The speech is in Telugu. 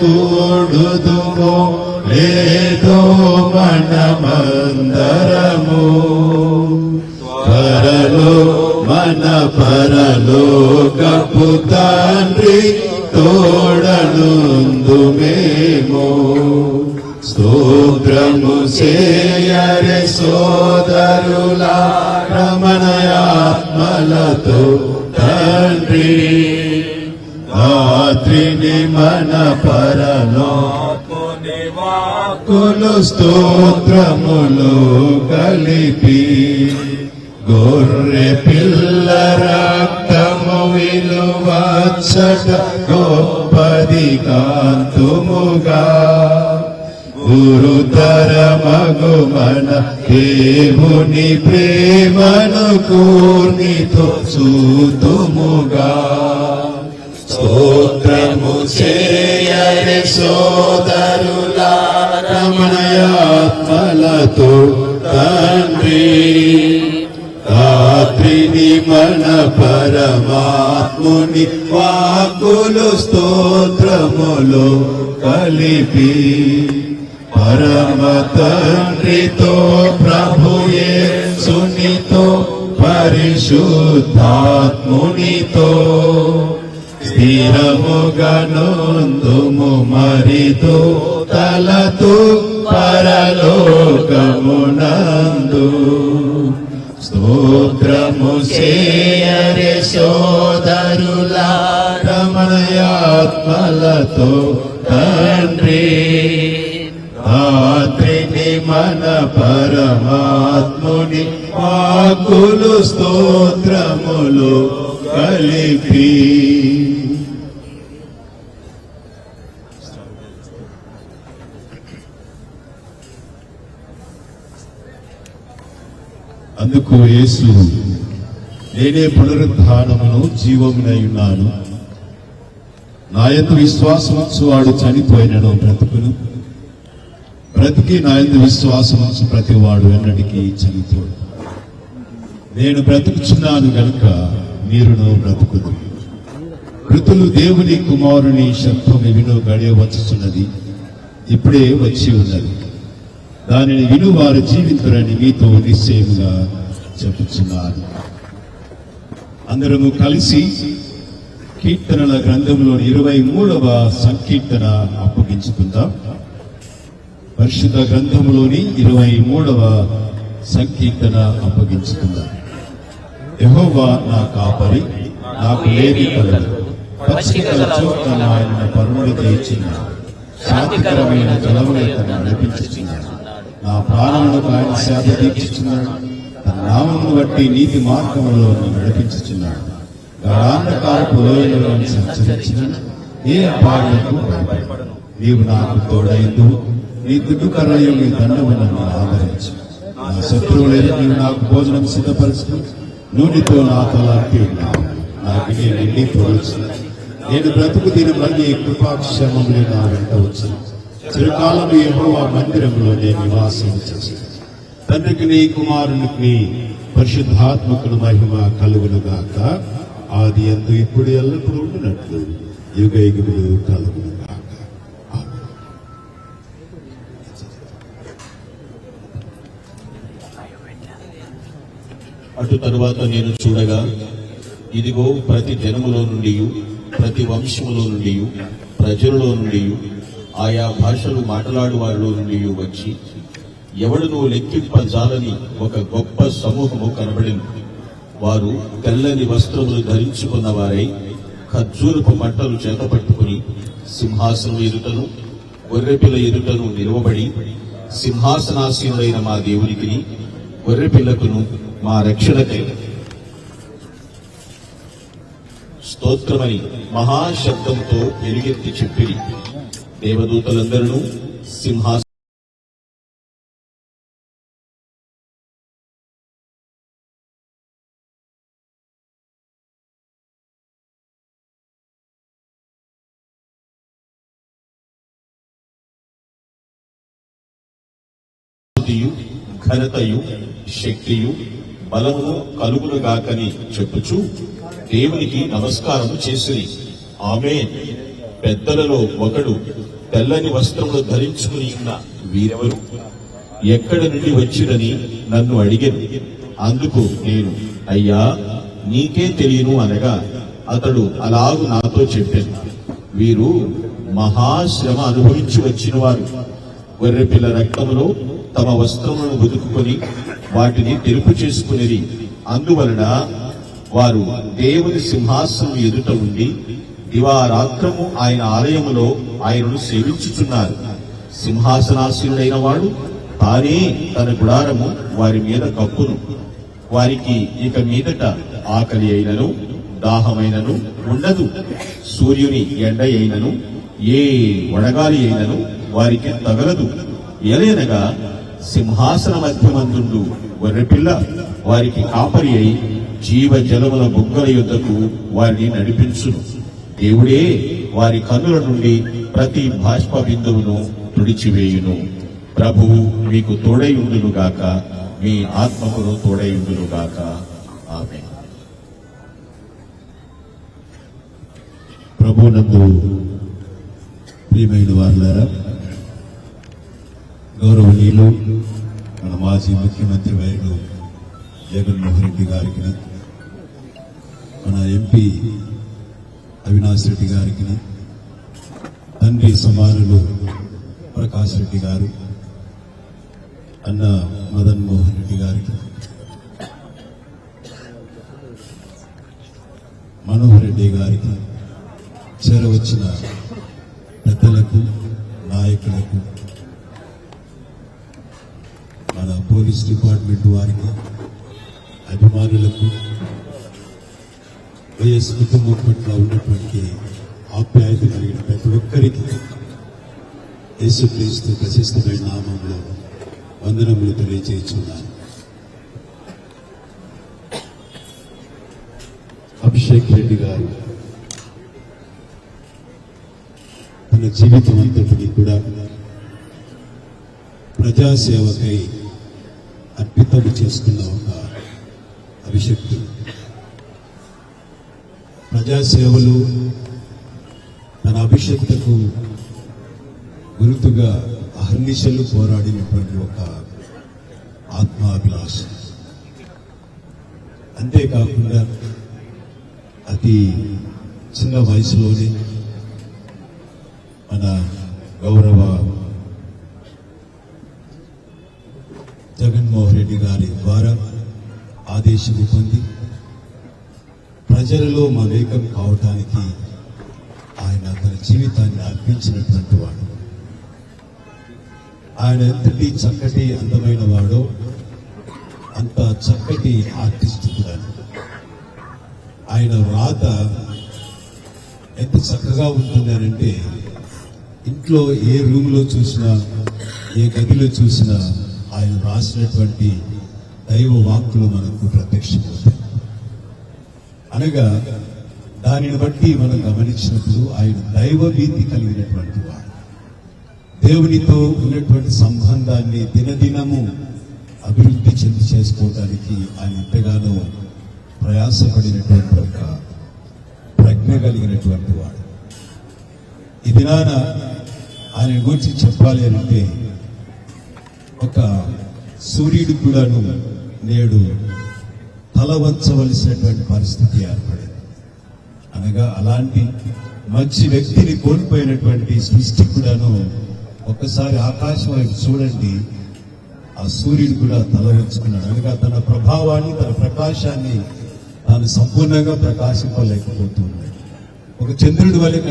కూడుదుమో లేదో మనమందరము మన పరలోకపు తండ్రి తోడనుందుమేమో స్తోత్రము చేయరే సోదరులా రమణయాత్మలతో తండ్రి రాత్రిని మన పరలోకముని వాక్కులు స్తోత్రములు కలిపి గొర్రె పిల్ల రక్తము విలువచ్చట గొప్పది కాంతుముగా గురుతరమగు మన దేవుని ప్రేమను కూర్నితో చూతుముగా స్తోత్రము చేయరే సోదరులా రమణయాత్మలతో తండ్రి రాత్రిని మన పరమాత్ముని వాక్కులు స్తోత్రములు కలిపి పరమ తండ్రితో ప్రభుయే సునితో పరిశుద్ధాత్మునితో స్థిరముగా నొందుము మరితో తలతు పరలోకమునందు స్తోత్రము చేయరే సోదరులా రమణయాత్మలతో తండ్రి రాత్రిని మన పరమాత్ముని వాక్కులు స్తోత్రములు కలిపి అందుకు యేసు నేనే పునరుద్ధానమును జీవమునై ఉన్నాను, నా యందు విశ్వాసముంచు వాడు చనిపోయినను బ్రతుకును, బ్రతికి నా యందు విశ్వాసముంచు ప్రతి వాడు ఎన్నటికీ చనిపోడు. నేను బ్రతుకుచున్నాను గనుక మీరును బ్రతుకుదు. మృతులు దేవుని కుమారుని శబ్దము విను గడియ వచ్చుచున్నది, ఇప్పుడే వచ్చి ఉన్నది. దానిని విను వారు జీవితురని మీతో నిశ్చయముగా చెప్పుచున్నారు. అందరము కలిసి కీర్తనల గ్రంథంలోని 23వ సంకీర్తన అప్పగించుకుందాం. పరిశుద్ధ గ్రంథంలోని 23వ సంకీర్తన అప్పగించుకుందాం. యెహోవా నా కాపరి, నాకు ఏది కలదు, పచ్చిక చోట్ల ఆయన పరువులు తెచ్చినాడు, శాంతికరమైన జలములైతే నడిపించుచున్నాడు. నా ప్రాణములకు ఆయన సేద తీర్చుచున్నాడు, తన నామమును బట్టి నీతి మార్గములో నడిపించుచున్నాడు. గాఢాంధకారపు లోయలలో సంచరించిన ఏ అపాయములకు భయపడను. నీవు నాకు తోడైందు, నీ దుడ్డు కర్రయు నీ దండము నన్ను ఆదరించు. నా శత్రువులైన నీవు నాకు భోజనం సిద్ధపరచు, నూనెతో నా తల అప్పి ఉన్నావు, నాకు నేను నిండి తోడుచు. నేను బ్రతుకు దీని మళ్ళీ కృపాక్షేమములు నా వెంట వచ్చు. చిరకాలము యెహోవా మందిరంలో నేను నివాసం చేసి తండ్రికి నీ కుమారునికి పరిశుద్ధాత్మకుడు మహిమ కలుగునుగాక. ఆది యందు ఇప్పుడు ఎల్లప్పుడూ ఉండినట్లు యుగ యుగములు కలుగునుగాక. అటు తరువాత నేను చూడగా, ఇదిగో ప్రతి జనములో నుండి, ప్రతి వంశములో నుండి, ప్రజలలో నుండి, ఆయా భాషలు మాట్లాడు వారిలో నుండి వచ్చి ఎవడునూ లెక్కింపజాలని ఒక గొప్ప సమూహము కనబడింది. వారు తెల్లని వస్త్రములు ధరించుకున్న వారై ఖర్జూరపు మంటలు చేతపట్టుకుని సింహాసనం ఎదుటను గొర్రెపిల్ల ఎదుటను నిలవబడి, సింహాసనాసీనుడైన మా దేవునికి, గొర్రెపిల్లకును మా రక్షణకై స్తోత్రమని మహాశబ్దంతో ఎలుగెత్తి చెప్పిరి. దేవదూతలందరూ సింహాసనం ఘనతయు శక్తియు బలము కలుగునుగాకని చెప్పుచు దేవునికి నమస్కారము చేసిరి. ఆమేన్. పెద్దలలో ఒకడు తెల్లని వస్త్రములు ధరించుకుని ఉన్న వీరెవరు? ఎక్కడి నుండి వచ్చిరని నన్ను అడిగాను. అందుకు నేను, అయ్యా నీకే తెలియను అనగా అతడు అలాగు నాతో చెప్పాను, వీరు మహాశ్రమ అనుభవించి వచ్చిన వారు. గొర్రెపిల్ల రక్తములో తమ వస్త్రములను బుదుకుకొని వాటిని తెలుపు చేసుకునేది. అందువలన వారు దేవుని సింహాసనం ఎదుట ఉండి దివారాత్రము ఆయన ఆలయములో ఆయనను సేవించుచున్నారు. సింహాసనాసీనుడైన వాడు తానే తన గుడారము వారి మీద కప్పును. వారికి ఇక మీదట ఆకలి అయినను దాహమైనను ఉండదు. సూర్యుని ఎండ అయినను ఏ వడగాలి అయినను వారికి తగలదు. ఎలయనగా సింహాసన మధ్యమందుండు గొర్రెపిల్ల వారికి కాపరి అయి జీవ జలముల బుగ్గల యుద్ధకు వారిని నడిపించును. దేవుడే వారి కన్నుల నుండి ప్రతి బాష్ప బిందువును తుడిచివేయును. ప్రభువు మీకు తోడైయుండును గాక, మీ ఆత్మకును తోడైయుండును గాక. ఆమేన్. ప్రభునందు ప్రియమైన వారులారా, గౌరవనీయులు మన మాజీ ముఖ్యమంత్రి వర్యులు జగన్మోహన్ రెడ్డి గారికి, మన ఎంపీ అవినాష్ రెడ్డి గారికి, తండ్రి సమానులు ప్రకాష్ రెడ్డి గారు, అన్న మదన్ మోహన్ రెడ్డి గారికి, మనోహర్ రెడ్డి గారికి, చేరవచ్చిన పెద్దలకు, నాయకులకు, మన పోలీస్ డిపార్ట్మెంట్ వారికి, అభిమానులకు, వైఎస్ కుటుంబం పట్ల ఉన్నటువంటి ఆప్యాయత కలిగిన ప్రతి ఒక్కరికి యేసుక్రీస్తు ప్రశస్తమైన నామంలో వందనములు తెలియజేస్తున్నాను. అభిషేక్ రెడ్డి గారు తన జీవితం అంతటిని కూడా ప్రజాసేవకై అర్పితం చేసుకున్న ఒక అభిషక్తుడు. ప్రజాసేవలు తన అభిషక్తకు గురుతుగా అహర్నిశలు పోరాడినటువంటి ఒక ఆత్మాభిలాష. అంతేకాకుండా అతి చిన్న వయసులోనే మన గౌరవ జగన్మోహన్ రెడ్డి గారి ద్వారా ఆదేశం పొంది ప్రజలలో మమేకం కావటానికి ఆయన తన జీవితాన్ని అర్పించినటువంటి వాడు. ఆయన ఎంతటి చక్కటి అందమైన వాడో అంత చక్కటి ఆర్టిస్ట్ కూడా. ఆయన రాత ఎంత చక్కగా ఉంటుందనంటే, ఇంట్లో ఏ రూమ్లో చూసినా, ఏ గదిలో చూసినా ఆయన రాసినటువంటి దైవ వాక్కులు మనకు ప్రత్యక్షమవుతాయి. అనగా దానిని బట్టి మనం గమనించినప్పుడు ఆయన దైవ భీతి కలిగినటువంటి వాడు. దేవునితో ఉన్నటువంటి సంబంధాన్ని దినదినము అభివృద్ధి చెంది చేసుకోవడానికి ఆయన ఎంతగానో ప్రయాసపడినటువంటి ఒక ప్రజ్ఞ కలిగినటువంటి వాడు. ఈ దినాన ఆయన గురించి చెప్పాలి అంటే, ఒక సూర్యుడు కూడాను నేడు తల వంచవలసినటువంటి పరిస్థితి ఏర్పడింది. అనగా అలాంటి మంచి వ్యక్తిని కోల్పోయినటువంటి సృష్టి కూడాను ఒక్కసారి ఆకాశం వైపు చూడండి, ఆ సూర్యుడు కూడా తల వంచుకున్నాడు. అనగా తన ప్రభావాన్ని, తన ప్రకాశాన్ని తాను సంపూర్ణంగా ప్రకాశింపలేకపోతుంది. ఒక చంద్రుడి వలె